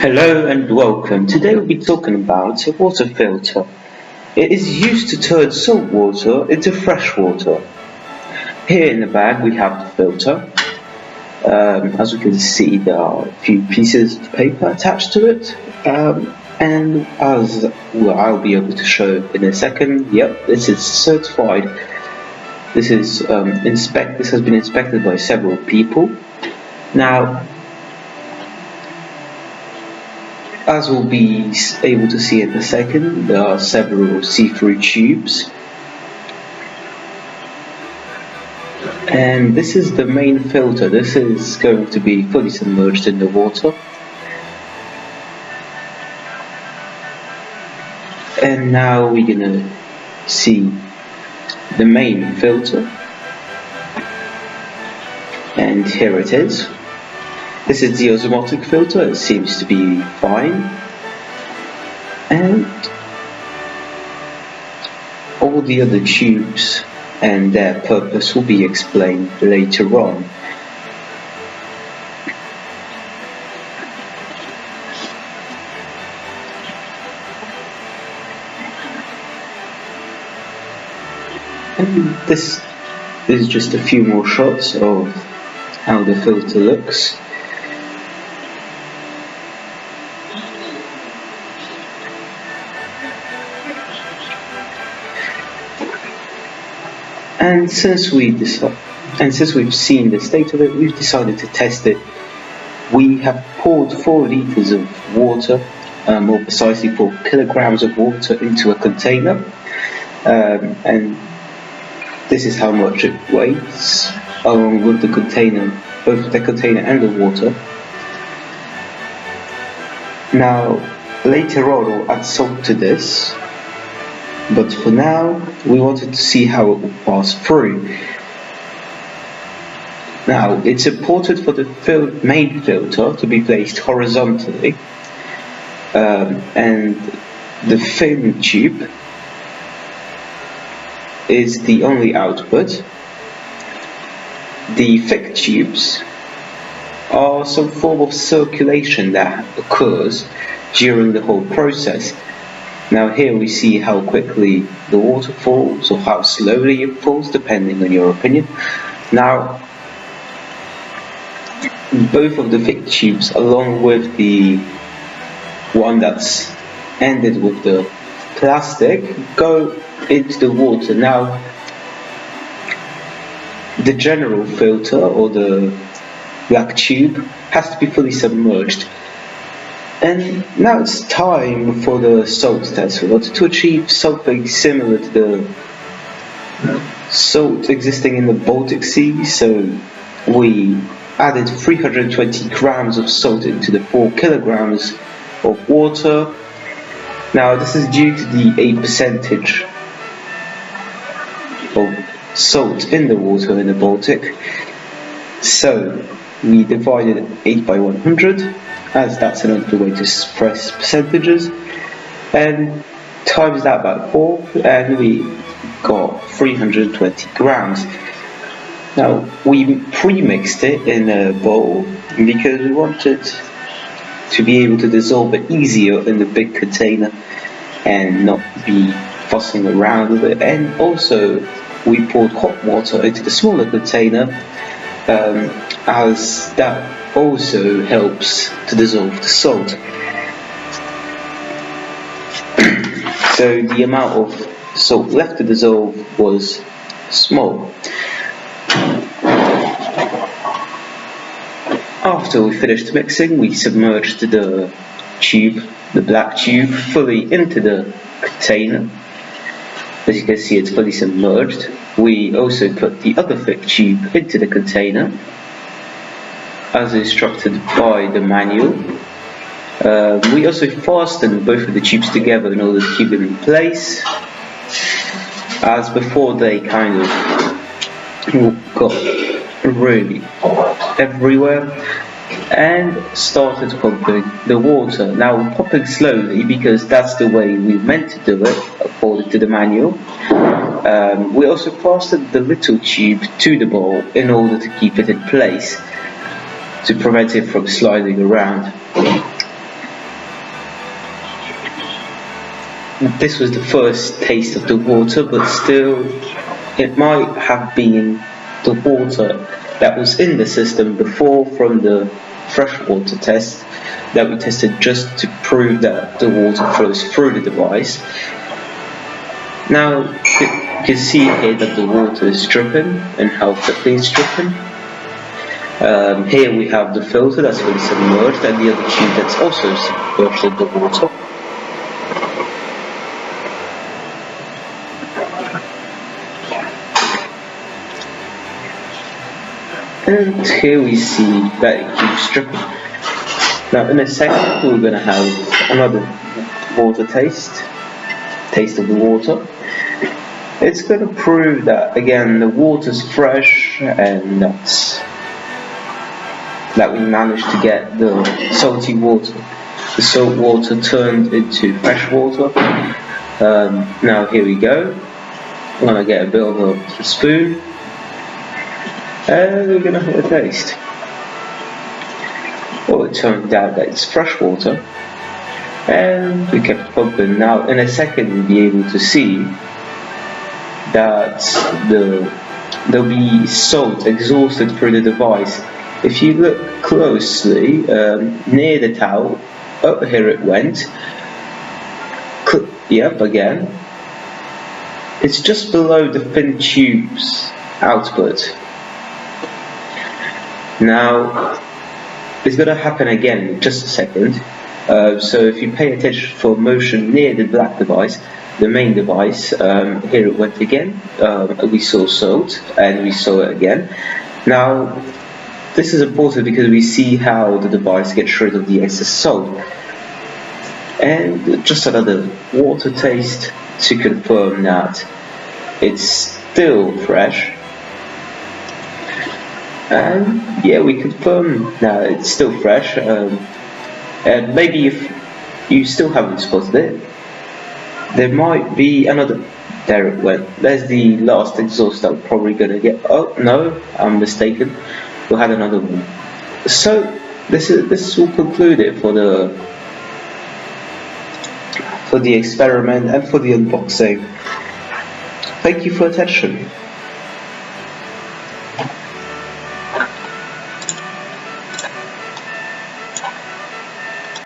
Hello and welcome. Today we'll be talking about a water filter. It is used to turn salt water into fresh water. Here in the bag we have the filter. As we can see, there are a few pieces of paper attached to it. And as well, I'll be able to show in a second, yep, this is certified. This has been inspected by several people. Now, as we'll be able to see in a second, there are several see-through tubes. And this is the main filter. This is going to be fully submerged in the water. And now we're going to see the main filter. And here it is. This is the osmotic filter. It seems to be fine. And all the other tubes and their purpose will be explained later on. And this is just a few more shots of how the filter looks. And since we've seen the state of it, we've decided to test it. We have poured 4 liters of water, more precisely 4 kilograms of water, into a container, and this is how much it weighs, along with the container, both the container and the water. Now, later on, I'll add salt to this. But for now, we wanted to see how it will pass through. Now, it's important for the main filter to be placed horizontally, and the film tube is the only output. The thick tubes are some form of circulation that occurs during the whole process. Now here we see how quickly the water falls or how slowly it falls, depending on your opinion. Now, both of the thick tubes, along with the one that's ended with the plastic, go into the water. Now, the general filter or the black tube has to be fully submerged. And now it's time for the salt test. We wanted to achieve something similar to the salt existing in the Baltic Sea, so we added 320 grams of salt into the 4 kilograms of water. Now this is due to the 8% of salt in the water in the Baltic. So we divided 8 by 100. As that's another way to express percentages, and times that by 4, and we got 320 grams. Now we pre-mixed it in a bowl because we wanted to be able to dissolve it easier in the big container and not be fussing around with it. And also we poured hot water into the smaller container, as that also helps to dissolve the salt. So the amount of salt left to dissolve was small. After we finished mixing, we submerged the black tube, fully into the container. As you can see, it's fully submerged. We also put the other thick tube into the container, as instructed by the manual. We also fastened both of the tubes together in order to keep them in place, as before they kind of got really everywhere, and started pumping the water. Now we're pumping slowly because that's the way we meant to do it according to the manual. We also fastened the little tube to the bowl in order to keep it in place, to prevent it from sliding around. this was the first taste of the water, but still it might have been the water that was in the system before from the freshwater test that we tested just to prove that the water flows through the device. Now you can see here that the water is dripping and how quickly it's dripping. Here we have the filter that's fully submerged and the other tube that's also submerged in the water. And here we see that it keeps dripping. Now in a second we're going to have another water taste of the water. It's going to prove that again the water's fresh and that we managed to get the salty water, the salt water turned into fresh water. Now here we go. I'm going to get a bit of a spoon and we're going to have a taste. Well, it turned out that it's fresh water and we kept pumping. Now in a second we'll be able to see that there'll be salt exhausted through the device. If you look closely near the towel, oh, here it went. Yep, again. It's just below the thin tube's output. Now, it's going to happen again in just a second. So if you pay attention for motion near the black device, the main device, here it went again. We saw salt and we saw it again. Now, this is important because we see how the device gets rid of the excess salt. And just another water taste to confirm that it's still fresh. And yeah, we confirm that it's still fresh. And maybe if you still haven't spotted it, there might be another. There it went. There's the last exhaust that we're probably going to get. Oh no, I'm mistaken. We had another one. So this will conclude it for the experiment and for the unboxing. Thank you for attention.